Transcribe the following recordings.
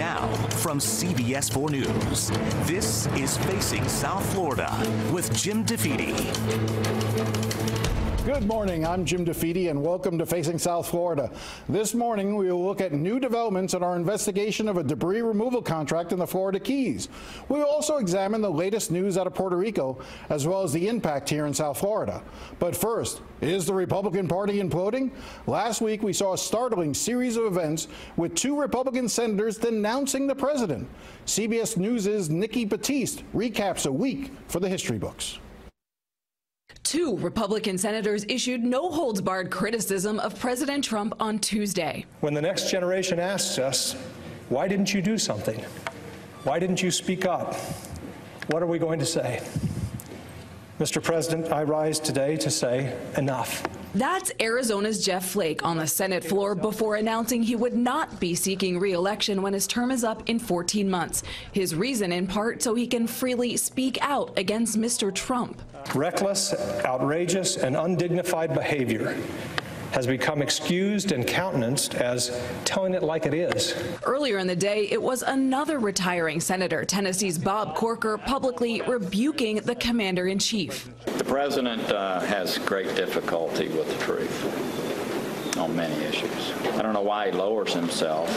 Now, from CBS 4 News, this is Facing South Florida with Jim DeFede. Good morning, I'm Jim DeFede and welcome to Facing South Florida. This morning we will look at new developments in our investigation of a debris removal contract in the Florida Keys. We will also examine the latest news out of Puerto Rico as well as the impact here in South Florida. But first, is the Republican Party imploding? Last week we saw a startling series of events with two Republican senators denouncing the president. CBS News' Nikki Batiste recaps a week for the history books. Two Republican senators issued no-holds-barred criticism of President Trump on Tuesday. When the next generation asks us, why didn't you do something? Why didn't you speak up? What are we going to say? Mr. President, I rise today to say enough. That's Arizona's Jeff Flake on the Senate floor before announcing he would not be seeking re-election when his term is up in 14 months. His reason, in part, so he can freely speak out against Mr. Trump. Reckless, outrageous, and undignified behavior has become excused and countenanced as telling it like it is. Earlier in the day, it was another retiring senator, Tennessee's Bob Corker, publicly rebuking the commander-in-chief. The president has great difficulty with the truth on many issues. I don't know why he lowers himself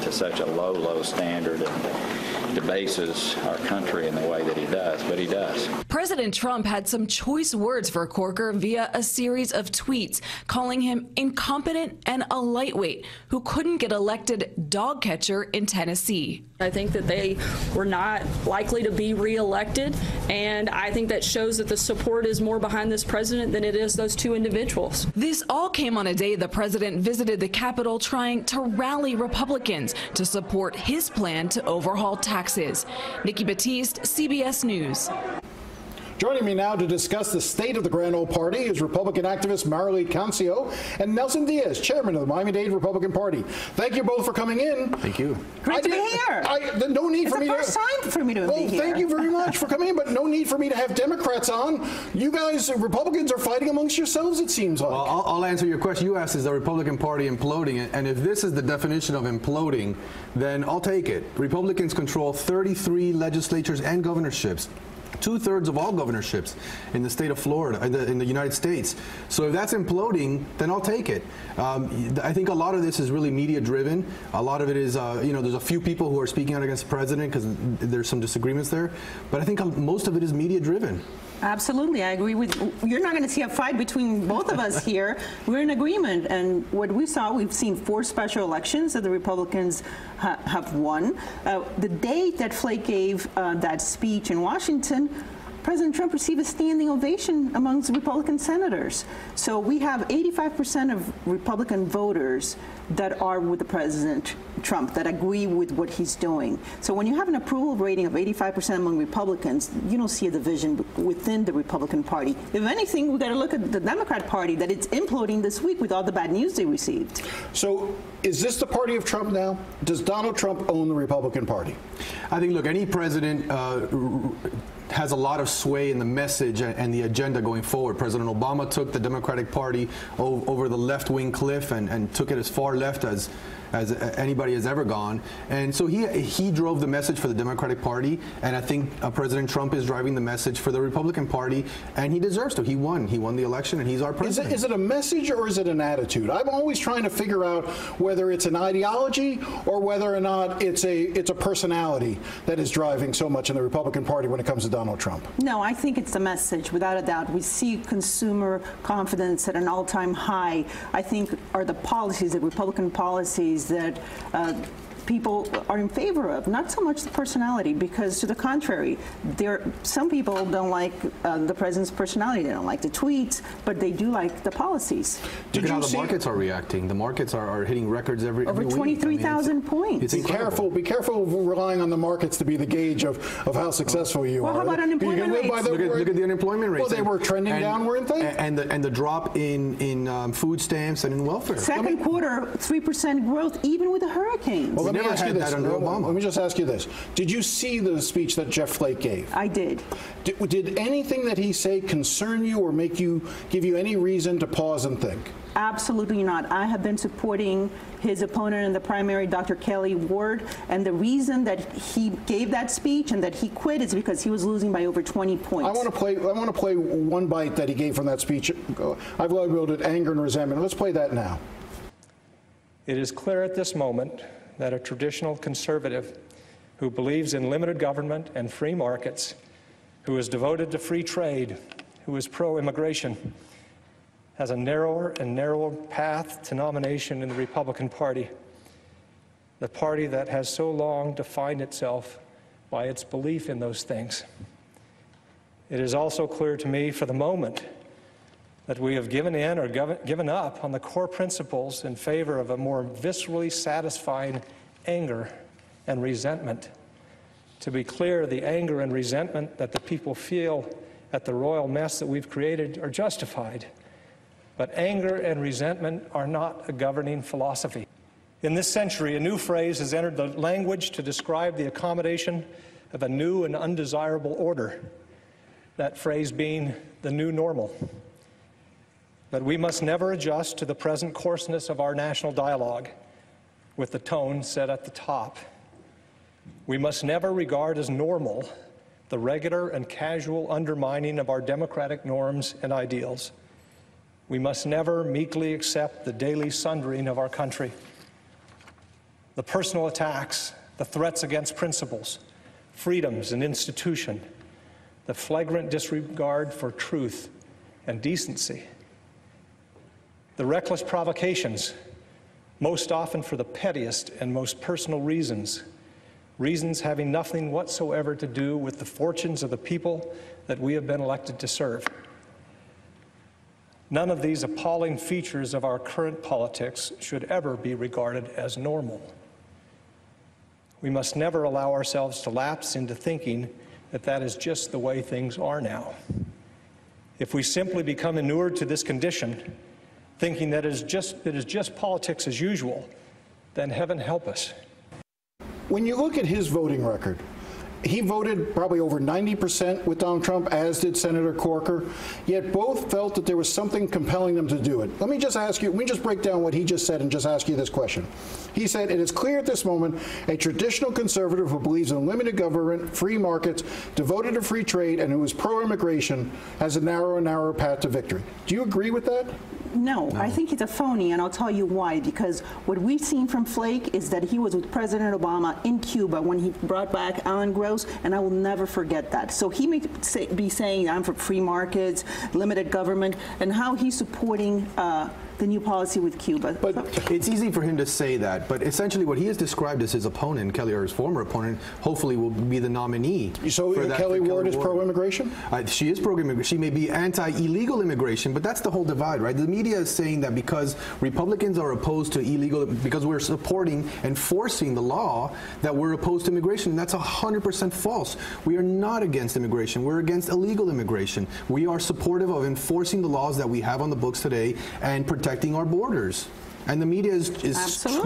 to such a low standard and debases our country in the way that he does, but he does. President Trump had some choice words for Corker via a series of tweets, calling him incompetent and a lightweight who couldn't get elected dog catcher in Tennessee. I think that they were not likely to be reelected, and I think that shows that the support is more behind this president than it is those two individuals. This all came on a day the president visited the Capitol trying to rally Republicans to support his plan to overhaul taxes. Nikki Batiste, CBS News. Joining me now to discuss the state of the Grand Old Party is Republican activist Marilee Cancio and Nelson Diaz, chairman of the Miami-Dade Republican Party. Thank you both for coming in. Thank you. Great to be here. No need for me to. It's the first time for me to be here. Thank you very much for coming in, but no need for me to have Democrats on. You guys, Republicans, are fighting amongst yourselves, it seems like. Well, I'll answer your question. You asked, is the Republican Party imploding? And if this is the definition of imploding, then I'll take it. Republicans control 33 legislatures and governorships. 2/3 of all governorships in the state of Florida, in the United States. So if that's imploding, then I'll take it. I think a lot of this is really media driven. A lot of it is, there's a few people who are speaking out against the president because there's some disagreements there. But I think most of it is media driven. Absolutely, I agree with you. You're not going to see a fight between both of us here. We're in agreement, and what we've seen 4 special elections that the Republicans have won. The day that Flake gave that speech in Washington, President Trump received a standing ovation amongst Republican senators. So we have 85% of Republican voters that are with the President Trump, that agree with what he's doing. So when you have an approval rating of 85% among Republicans, you don't see a division within the Republican Party. If anything, we've got to look at the Democrat Party, that it's imploding this week with all the bad news they received. So is this the party of Trump now? Does Donald Trump own the Republican Party? I think, look, any president has a lot of sway in the message and the agenda going forward. President Obama took the Democratic Party over the left-wing cliff and took it as far left as anybody has ever gone. And so he drove the message for the Democratic Party, and I think President Trump is driving the message for the Republican Party, and he deserves to. He won the election, and he's our president. Is it a message or is it an attitude? I'm always trying to figure out whether it's an ideology or whether or not it's a personality that is driving so much in the Republican Party when it comes to Donald Trump. No, I think it's the message, without a doubt. We see consumer confidence at an all-time high. I think are the policies, the Republican policies that people are in favor of, not so much the personality, because to the contrary, some people don't like the president's personality. They don't like the tweets, but they do like the policies. Look at how the markets are reacting. The markets are hitting records every week. Over 23,000 points. Be careful of relying on the markets to be the gauge of how successful you are. How about unemployment rates? Look at the unemployment rates. Well, they were trending down, weren't they? And the drop in food stamps and in welfare. Second quarter, 3% growth, even with the hurricanes. Well, never had that under Obama. Let me just ask you this. Did you see the speech that Jeff Flake gave? I did. Did anything that he said concern you or give you any reason to pause and think? Absolutely not. I have been supporting his opponent in the primary, Dr. Kelly Ward, and the reason that he gave that speech and that he quit is because he was losing by over 20 points. I want to play one bite that he gave from that speech. I've labeled it anger and resentment. Let's play that now. It is clear at this moment that a traditional conservative who believes in limited government and free markets, who is devoted to free trade, who is pro-immigration, has a narrower and narrower path to nomination in the Republican Party, the party that has so long defined itself by its belief in those things. It is also clear to me for the moment that we have given in or given up on the core principles in favor of a more viscerally satisfying anger and resentment. To be clear, the anger and resentment that the people feel at the royal mess that we've created are justified. But anger and resentment are not a governing philosophy. In this century, a new phrase has entered the language to describe the accommodation of a new and undesirable order, that phrase being the new normal. But we must never adjust to the present coarseness of our national dialogue with the tone set at the top. We must never regard as normal the regular and casual undermining of our democratic norms and ideals. We must never meekly accept the daily sundering of our country. The personal attacks, the threats against principles, freedoms and institution, the flagrant disregard for truth and decency, the reckless provocations, most often for the pettiest and most personal reasons, reasons having nothing whatsoever to do with the fortunes of the people that we have been elected to serve. None of these appalling features of our current politics should ever be regarded as normal. We must never allow ourselves to lapse into thinking that that is just the way things are now. If we simply become inured to this condition, thinking that it is just politics as usual, then heaven help us. When you look at his voting record, he voted probably over 90% with Donald Trump, as did Senator Corker, yet both felt that there was something compelling them to do it. Let me just ask you, let me just break down what he just said and just ask you this question. He said, it is clear at this moment a traditional conservative who believes in limited government, free markets, devoted to free trade, and who is pro-immigration has a narrower and narrower path to victory. Do you agree with that? No, I think he's a phony, and I'll tell you why. Because what we've seen from Flake is that he was with President Obama in Cuba when he brought back Alan Gross, and I will never forget that. So he may be saying, I'm for free markets, limited government, and how he's supporting the new policy with Cuba. But it's easy for him to say that, but essentially what he has described as his opponent, Kelly, or his former opponent, hopefully will be the nominee. So Kelly Ward is pro-immigration? She is pro-immigration. She may be anti-illegal immigration, but that's the whole divide, right? The media is saying that because Republicans are opposed to illegal, because we're supporting and forcing the law, that we're opposed to immigration. That's 100% false. We are not against immigration. We're against illegal immigration. We are supportive of enforcing the laws that we have on the books today and protecting our borders. And the media is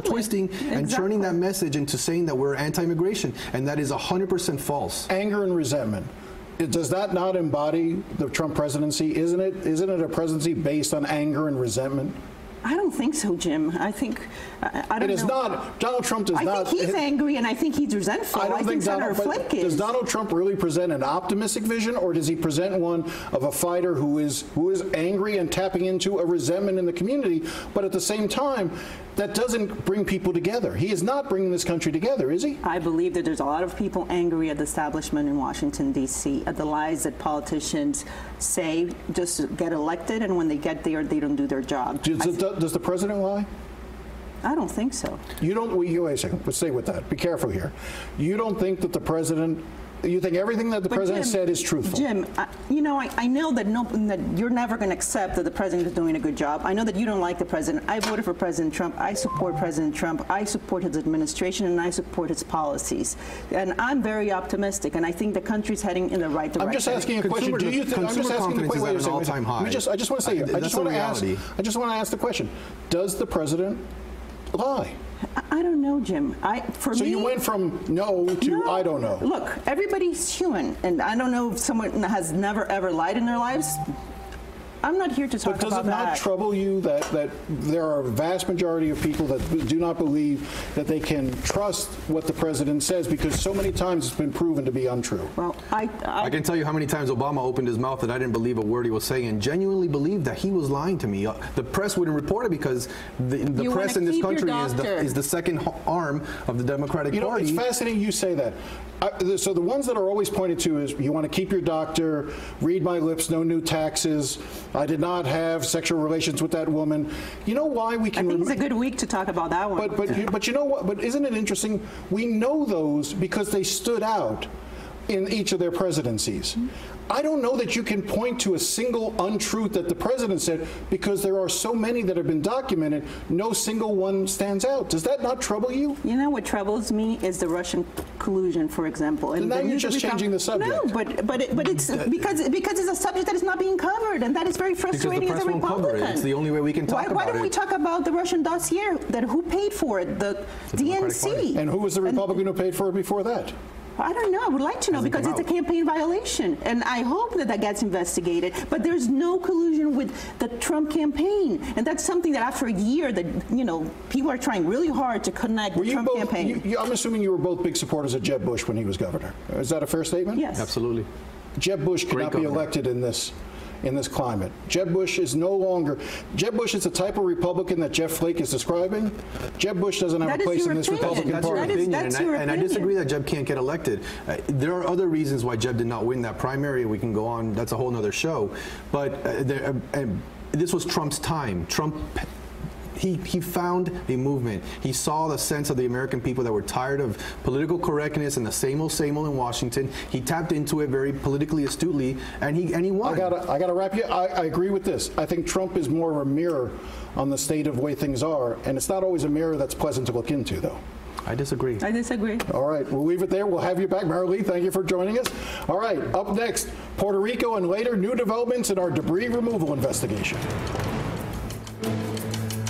twisting and turning that message into saying that we're anti-immigration, and that is 100% false. Anger and resentment. Does that not embody the Trump presidency? Isn't it a presidency based on anger and resentment? I don't think so, Jim. I think I don't know. It is not. Donald Trump does not. I think he's angry, and I think he's resentful. I think Senator Flake is. Does Donald Trump really present an optimistic vision, or does he present one of a fighter who is angry and tapping into a resentment in the community, but at the same time, that doesn't bring people together? He is not bringing this country together, is he? I believe that there's a lot of people angry at the establishment in Washington, D.C., at the lies that politicians say just to get elected, and when they get there, they don't do their job. Does the president lie? I don't think so. You don't? Wait a second. Let's stay with that. Be careful here. You don't think that the president? You think everything that the president said is truthful? Jim, you know, I know that you're never going to accept that the president is doing a good job. I know that you don't like the president. I voted for President Trump. I support President Trump. I support his administration, and I support his policies. And I'm very optimistic, and I think the country's heading in the right direction. I'm just asking a question. Do you think? I'm just asking the question. Wait a second. All-time high. I just want to say. I just want to ask the question. Does the president lie? I don't know, Jim. So you went from no to I don't know. Look, everybody's human, and I don't know if someone has never ever lied in their lives. I'm not here to talk about that. But does it not trouble you that there are a vast majority of people that do not believe that they can trust what the president says because so many times it's been proven to be untrue? Well, I can tell you how many times Obama opened his mouth and I didn't believe a word he was saying and genuinely believed that he was lying to me. The press wouldn't report it because the press in this country is the second arm of the Democratic Party. It's fascinating you say that. So the ones that are always pointed to is you want to keep your doctor, read my lips, no new taxes. I did not have sexual relations with that woman. You know why we can? I think it's a good week to talk about that one. But you know what? But isn't it interesting? We know those because they stood out in each of their presidencies. I don't know that you can point to a single untruth that the president said because there are so many that have been documented. No single one stands out. Does that not trouble you? You know what troubles me is the Russian collusion, for example. And now you're just changing the subject. No, but it's because it's a subject that is not being covered, and that is very frustrating as a Republican. Won't cover it. It's the only way we can talk about it. Why don't we talk about the Russian dossier? That who paid for it? The DNC. And who was the Republican who paid for it before that? I don't know. I would like to know because it's a campaign violation, and I hope that gets investigated. But there's no collusion with the Trump campaign, and that's something that after a year that people are trying really hard to connect the Trump campaign. I'm assuming you were both big supporters of Jeb Bush when he was governor. Is that a fair statement? Yes, absolutely. Jeb Bush cannot be elected in this climate. Jeb Bush is no longer. Jeb Bush is the type of Republican that Jeff Flake is describing. Jeb Bush doesn't have a place in this Republican Party. Party. That's your opinion. And I disagree that Jeb can't get elected. There are other reasons why Jeb did not win that primary. We can go on. That's a whole other show. But this was Trump's time. He found a movement. He saw the sense of the American people that were tired of political correctness and the same old in Washington. He tapped into it very politically astutely, and he won. I gotta wrap you. I agree with this. I think Trump is more of a mirror on the state of the way things are, and it's not always a mirror that's pleasant to look into, though. I disagree. All right, we'll leave it there. We'll have you back, Marilee. Thank you for joining us. All right, up next, Puerto Rico, and later, new developments in our debris removal investigation.